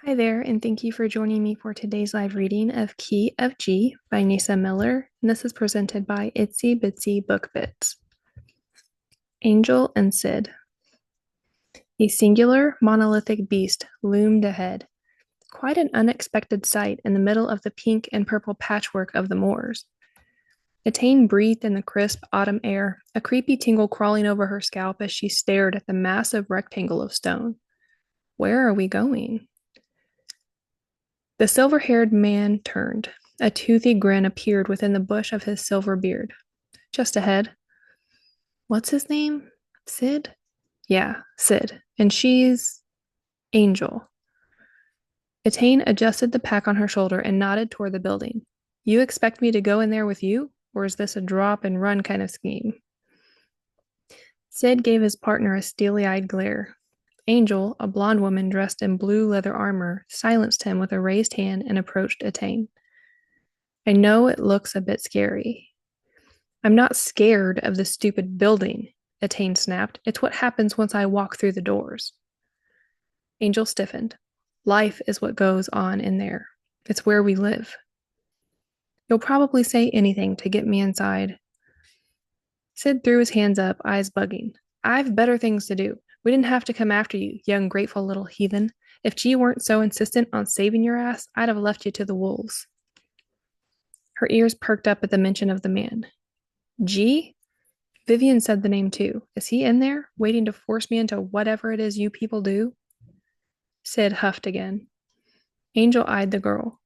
Hi there, and thank you for joining me for today's live reading of Key of G by Nesa Miller. And this is presented by Itsy Bitsy Book Bits. Angel and Sid. A singular, monolithic beast loomed ahead. Quite an unexpected sight in the middle of the pink and purple patchwork of the moors. Etain breathed in the crisp autumn air, a creepy tingle crawling over her scalp as she stared at the massive rectangle of stone. Where are we going? The silver-haired man turned. A toothy grin appeared within the bush of his silver beard. Just ahead. What's his name? Sid? Yeah, Sid. And she's Angel. Etain adjusted the pack on her shoulder and nodded toward the building. You expect me to go in there with you? Or is this a drop and run kind of scheme? Sid gave his partner a steely-eyed glare. Angel, a blonde woman dressed in blue leather armor, silenced him with a raised hand and approached Etain. I know it looks a bit scary. I'm not scared of the stupid building, Etain snapped. It's what happens once I walk through the doors. Angel stiffened. Life is what goes on in there. It's where we live. You'll probably say anything to get me inside. Sid threw his hands up, eyes bugging. I've better things to do. We didn't have to come after you, young grateful little heathen. If G weren't so insistent on saving your ass, I'd have left you to the wolves. Her ears perked up at the mention of the man. G? Vivian said the name too. Is he in there, waiting to force me into whatever it is you people do? Sid huffed again. Angel eyed the girl.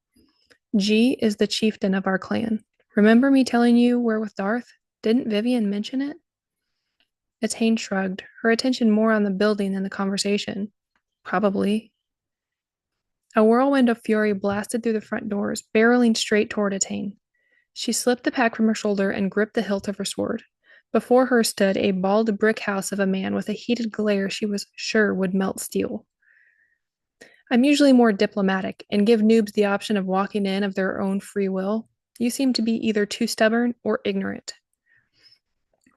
G is the chieftain of our clan. Remember me telling you we're with Darth? Didn't Vivian mention it? Etain shrugged, her attention more on the building than the conversation. Probably. A whirlwind of fury blasted through the front doors, barreling straight toward Etain. She slipped the pack from her shoulder and gripped the hilt of her sword. Before her stood a bald brick house of a man with a heated glare she was sure would melt steel. I'm usually more diplomatic and give noobs the option of walking in of their own free will. You seem to be either too stubborn or ignorant.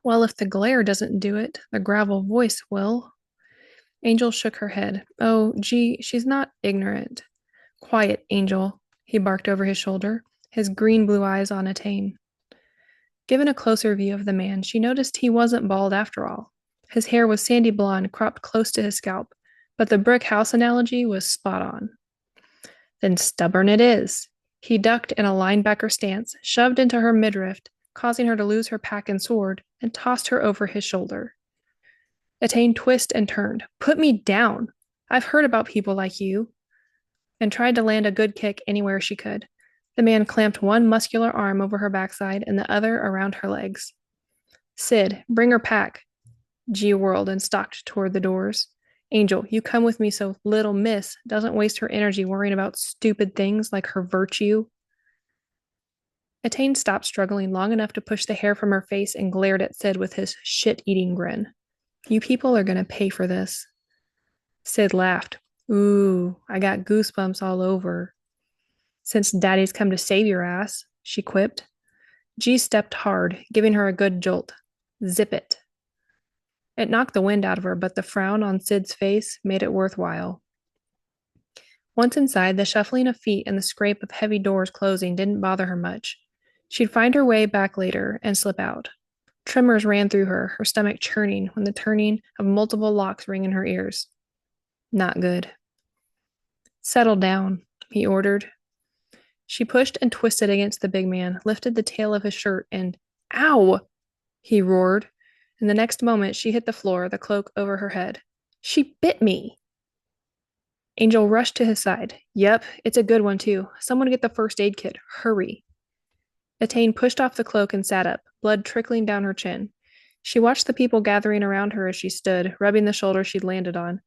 Well, if the glare doesn't do it, the gravel voice will. Angel shook her head. Oh, gee, she's not ignorant. Quiet, Angel, he barked over his shoulder, his green-blue eyes on Etain. Given a closer view of the man, she noticed he wasn't bald after all. His hair was sandy blonde, cropped close to his scalp, but the brick house analogy was spot on. Then stubborn it is. He ducked in a linebacker stance, shoved into her midriff, causing her to lose her pack and sword, and tossed her over his shoulder. Etain twisted and turned. Put me down. I've heard about people like you. And tried to land a good kick anywhere she could. The man clamped one muscular arm over her backside and the other around her legs. Sid, bring her pack. G whirled and stalked toward the doors. Angel, you come with me so little miss doesn't waste her energy worrying about stupid things like her virtue. Etain stopped struggling long enough to push the hair from her face and glared at Sid with his shit-eating grin. You people are going to pay for this. Sid laughed. Ooh, I got goosebumps all over. Since Daddy's come to save your ass, she quipped. G stepped hard, giving her a good jolt. Zip it. It knocked the wind out of her, but the frown on Sid's face made it worthwhile. Once inside, the shuffling of feet and the scrape of heavy doors closing didn't bother her much. She'd find her way back later and slip out. Tremors ran through her, her stomach churning when the turning of multiple locks rang in her ears. Not good. Settle down, he ordered. She pushed and twisted against the big man, lifted the tail of his shirt, and ow! He roared. And the next moment, she hit the floor, the cloak over her head. She bit me! Angel rushed to his side. Yep, it's a good one, too. Someone get the first aid kit. Hurry. Etain pushed off the cloak and sat up, blood trickling down her chin. She watched the people gathering around her as she stood, rubbing the shoulder she'd landed on.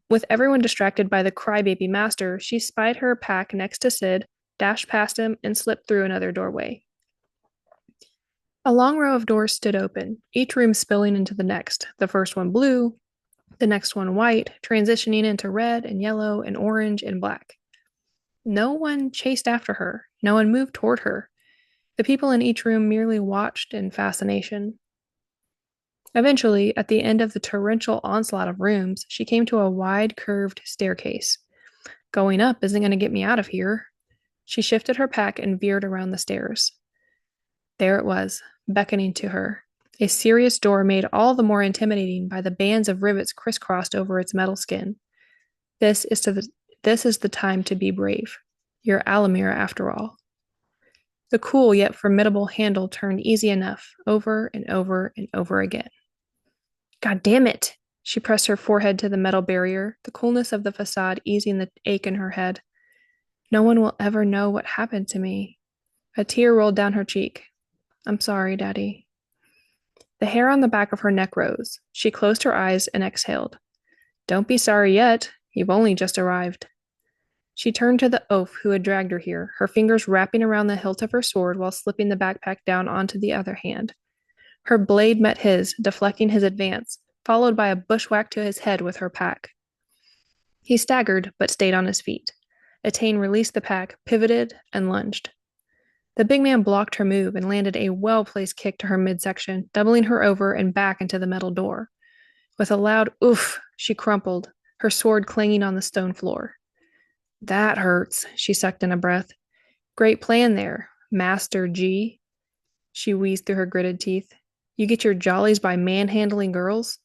With everyone distracted by the crybaby master, she spied her pack next to Sid, dashed past him, and slipped through another doorway. A long row of doors stood open, each room spilling into the next, the first one blue, the next one white, transitioning into red and yellow and orange and black. No one chased after her. No one moved toward her. The people in each room merely watched in fascination. Eventually, at the end of the torrential onslaught of rooms, she came to a wide, curved staircase. Going up isn't going to get me out of here. She shifted her pack and veered around the stairs. There it was, beckoning to her. A serious door made all the more intimidating by the bands of rivets crisscrossed over its metal skin. This is the time to be brave. You're Alamir, after all. The cool yet formidable handle turned easy enough, over and over and over again. God damn it! She pressed her forehead to the metal barrier, the coolness of the facade easing the ache in her head. No one will ever know what happened to me. A tear rolled down her cheek. I'm sorry, Daddy. The hair on the back of her neck rose. She closed her eyes and exhaled. Don't be sorry yet. You've only just arrived. She turned to the oaf who had dragged her here, her fingers wrapping around the hilt of her sword while slipping the backpack down onto the other hand. Her blade met his, deflecting his advance, followed by a bushwhack to his head with her pack. He staggered, but stayed on his feet. Etain released the pack, pivoted, and lunged. The big man blocked her move and landed a well-placed kick to her midsection, doubling her over and back into the metal door. With a loud oof, she crumpled, her sword clanging on the stone floor. That hurts, she sucked in a breath. Great plan there, Master G. She wheezed through her gritted teeth. You get your jollies by manhandling girls?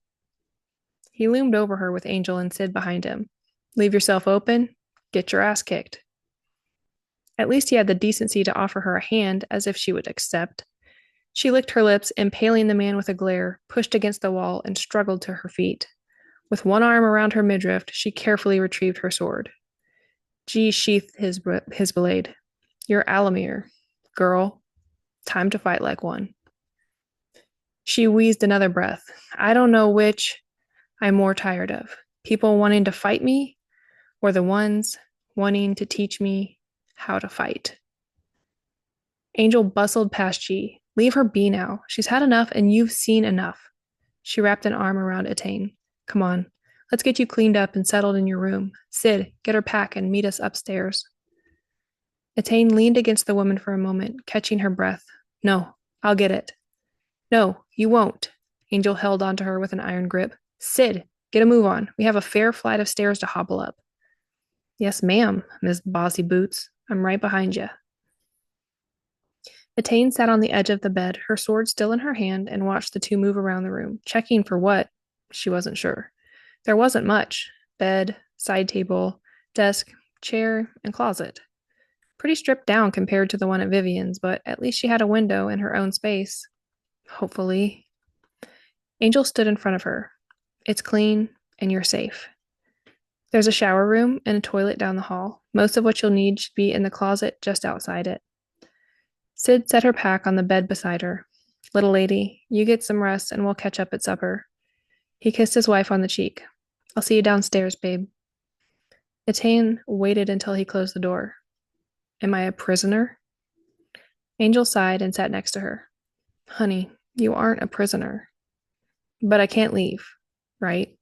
He loomed over her with Angel and Sid behind him. Leave yourself open, get your ass kicked. At least he had the decency to offer her a hand, as if she would accept. She licked her lips, impaling the man with a glare, pushed against the wall, and struggled to her feet. With one arm around her midriff, she carefully retrieved her sword. G sheathed his blade. You're Alamir, girl. Time to fight like one. She wheezed another breath. I don't know which I'm more tired of. People wanting to fight me, or the ones wanting to teach me how to fight. Angel bustled past G. Leave her be now. She's had enough and you've seen enough. She wrapped an arm around Etain. Come on, let's get you cleaned up and settled in your room. Sid, get her pack and meet us upstairs. Etain leaned against the woman for a moment, catching her breath. No, I'll get it. No, you won't. Angel held onto her with an iron grip. Sid, get a move on. We have a fair flight of stairs to hobble up. Yes, ma'am, Miss Bossy Boots. I'm right behind you. Etain sat on the edge of the bed, her sword still in her hand, and watched the two move around the room, checking for what? She wasn't sure. There wasn't much. Bed, side table, desk, chair, and closet. Pretty stripped down compared to the one at Vivian's, but at least she had a window and her own space. Hopefully. Angel stood in front of her. It's clean, and you're safe. There's a shower room and a toilet down the hall. Most of what you'll need should be in the closet just outside it. Sid set her pack on the bed beside her. Little lady, you get some rest and we'll catch up at supper. He kissed his wife on the cheek. I'll see you downstairs, babe. Etain waited until he closed the door. Am I a prisoner? Angel sighed and sat next to her. Honey, you aren't a prisoner. But I can't leave, right?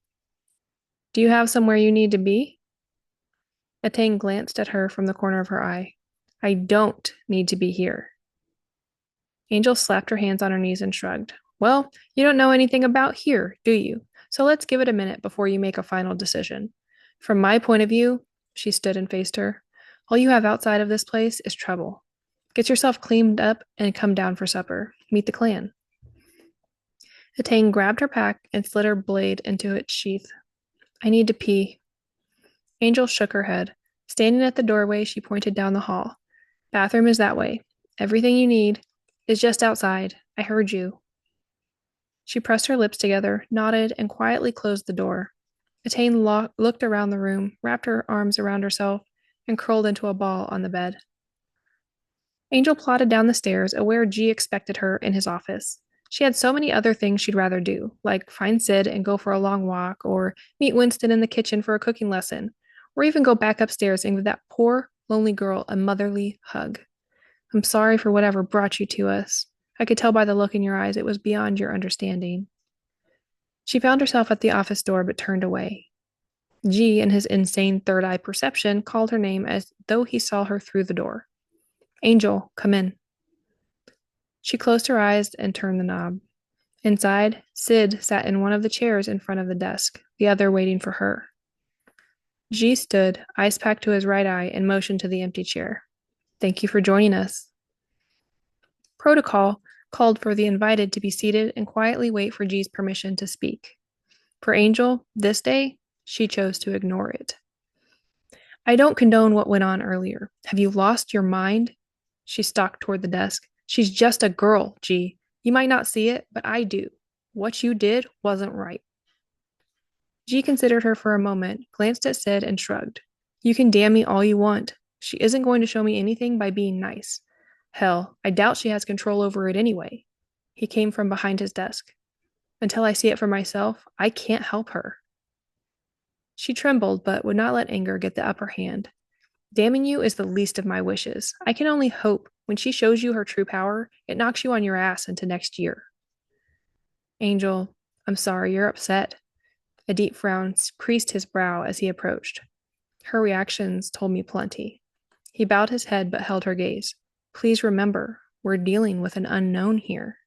Do you have somewhere you need to be? Etain glanced at her from the corner of her eye. I don't need to be here. Angel slapped her hands on her knees and shrugged. Well, you don't know anything about here, do you? So let's give it a minute before you make a final decision. From my point of view, she stood and faced her, all you have outside of this place is trouble. Get yourself cleaned up and come down for supper. Meet the clan. Etain grabbed her pack and slid her blade into its sheath. I need to pee. Angel shook her head. Standing at the doorway, she pointed down the hall. Bathroom is that way. Everything you need is just outside. I heard you. She pressed her lips together, nodded, and quietly closed the door. Etain looked around the room, wrapped her arms around herself, and curled into a ball on the bed. Angel plodded down the stairs, aware G expected her in his office. She had so many other things she'd rather do, like find Sid and go for a long walk, or meet Winston in the kitchen for a cooking lesson, or even go back upstairs and give that poor, lonely girl a motherly hug. I'm sorry for whatever brought you to us. I could tell by the look in your eyes it was beyond your understanding. She found herself at the office door but turned away. G, in his insane third-eye perception, called her name as though he saw her through the door. Angel, come in. She closed her eyes and turned the knob. Inside, Sid sat in one of the chairs in front of the desk, the other waiting for her. G stood, ice pack to his right eye, and motioned to the empty chair. Thank you for joining us. Protocol called for the invited to be seated and quietly wait for G's permission to speak. For Angel, this day, she chose to ignore it. I don't condone what went on earlier. Have you lost your mind? She stalked toward the desk. She's just a girl, G. You might not see it, but I do. What you did wasn't right. G considered her for a moment, glanced at Sid, and shrugged. You can damn me all you want. She isn't going to show me anything by being nice. Hell, I doubt she has control over it anyway. He came from behind his desk. Until I see it for myself, I can't help her. She trembled, but would not let anger get the upper hand. Damning you is the least of my wishes. I can only hope when she shows you her true power, it knocks you on your ass into next year. Angel, I'm sorry you're upset. A deep frown creased his brow as he approached. Her reactions told me plenty. He bowed his head but held her gaze. Please remember, we're dealing with an unknown here.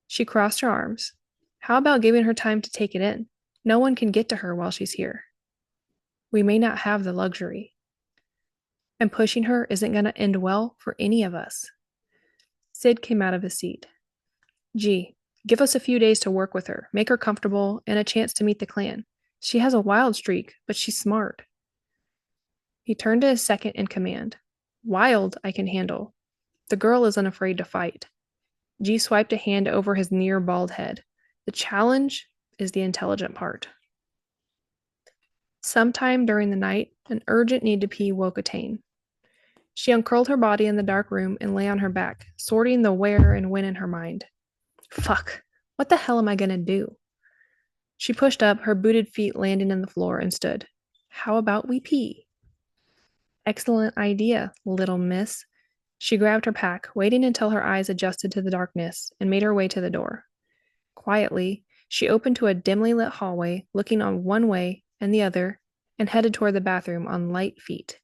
She crossed her arms. How about giving her time to take it in? No one can get to her while she's here. We may not have the luxury. And pushing her isn't going to end well for any of us. Sid came out of his seat. Gee, give us a few days to work with her, make her comfortable, and a chance to meet the clan. She has a wild streak, but she's smart. He turned to his second in command. Wild, I can handle. The girl isn't afraid to fight. G swiped a hand over his near bald head. The challenge is the intelligent part. Sometime during the night, an urgent need to pee woke Etain. She uncurled her body in the dark room and lay on her back, sorting the where and when in her mind. Fuck, what the hell am I gonna do? She pushed up, her booted feet landing in the floor, and stood. How about we pee? Excellent idea, little miss. She grabbed her pack, waiting until her eyes adjusted to the darkness, and made her way to the door. Quietly, she opened to a dimly lit hallway, looking on one way and the other, and headed toward the bathroom on light feet.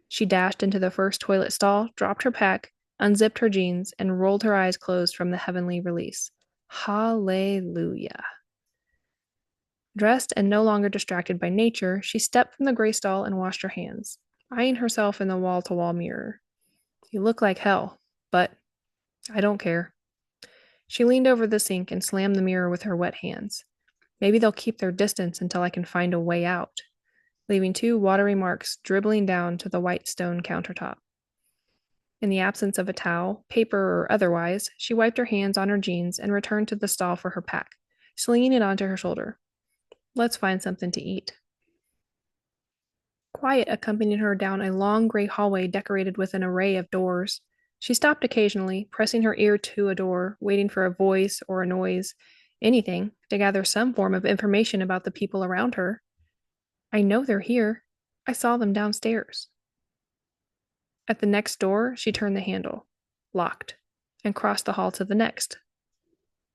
She dashed into the first toilet stall, dropped her pack, unzipped her jeans, and rolled her eyes closed from the heavenly release. Hallelujah. Dressed and no longer distracted by nature, she stepped from the gray stall and washed her hands, eyeing herself in the wall-to-wall mirror. You look like hell, but I don't care. She leaned over the sink and slammed the mirror with her wet hands. Maybe they'll keep their distance until I can find a way out, leaving two watery marks dribbling down to the white stone countertop. In the absence of a towel, paper or otherwise, she wiped her hands on her jeans and returned to the stall for her pack, slinging it onto her shoulder. Let's find something to eat. Quiet accompanied her down a long gray hallway decorated with an array of doors. She stopped occasionally, pressing her ear to a door, waiting for a voice or a noise, anything, to gather some form of information about the people around her. I know they're here. I saw them downstairs. At the next door, she turned the handle. Locked. And crossed the hall to the next.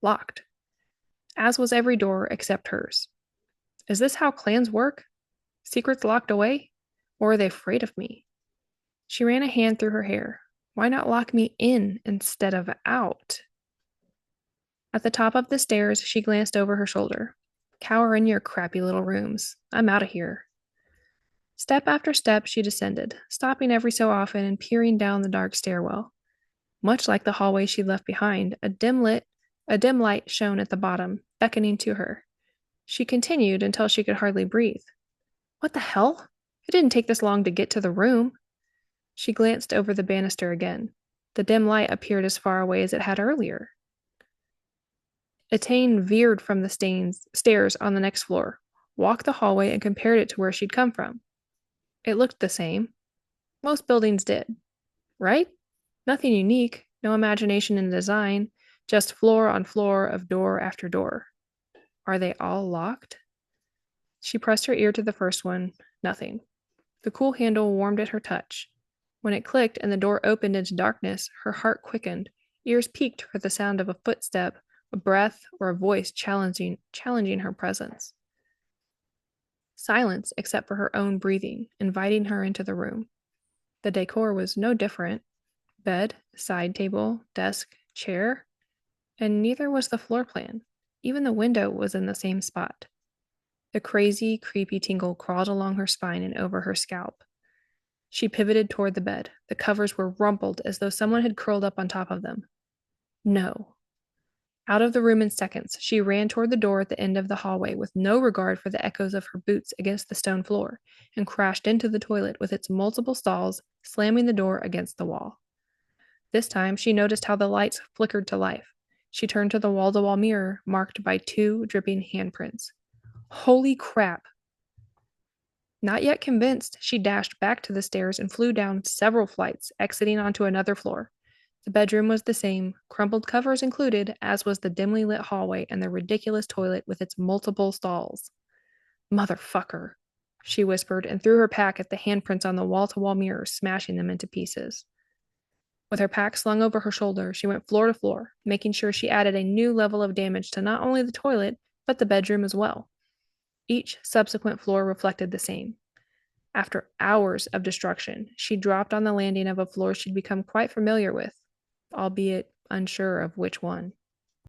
Locked. As was every door except hers. Is this how clans work? Secrets locked away? Or are they afraid of me? She ran a hand through her hair. Why not lock me in instead of out? At the top of the stairs, she glanced over her shoulder. Cower in your crappy little rooms. I'm out of here. Step after step, she descended, stopping every so often and peering down the dark stairwell. Much like the hallway she'd left behind, a dim light shone at the bottom, beckoning to her. She continued until she could hardly breathe. What the hell? It didn't take this long to get to the room. She glanced over the banister again. The dim light appeared as far away as it had earlier. Etain veered from the stairs on the next floor, walked the hallway, and compared it to where she'd come from. It looked the same. Most buildings did. Right? Nothing unique, no imagination in the design, just floor on floor of door after door. Are they all locked? She pressed her ear to the first one. Nothing. The cool handle warmed at her touch. When it clicked and the door opened into darkness, her heart quickened, ears peaked for the sound of a footstep, a breath, or a voice challenging her presence. Silence except for her own breathing, inviting her into the room. The decor was no different. Bed, side table, desk, chair, and neither was the floor plan. Even the window was in the same spot. The crazy, creepy tingle crawled along her spine and over her scalp. She pivoted toward the bed. The covers were rumpled as though someone had curled up on top of them. No. Out of the room in seconds, she ran toward the door at the end of the hallway with no regard for the echoes of her boots against the stone floor, and crashed into the toilet with its multiple stalls, slamming the door against the wall. This time, she noticed how the lights flickered to life. She turned to the wall-to-wall mirror, marked by 2 dripping handprints. Holy crap! Not yet convinced, she dashed back to the stairs and flew down several flights, exiting onto another floor. The bedroom was the same, crumpled covers included, as was the dimly lit hallway and the ridiculous toilet with its multiple stalls. Motherfucker, she whispered and threw her pack at the handprints on the wall-to-wall mirror, smashing them into pieces. With her pack slung over her shoulder, she went floor to floor, making sure she added a new level of damage to not only the toilet, but the bedroom as well. Each subsequent floor reflected the same. After hours of destruction, she dropped on the landing of a floor she'd become quite familiar with, albeit unsure of which one.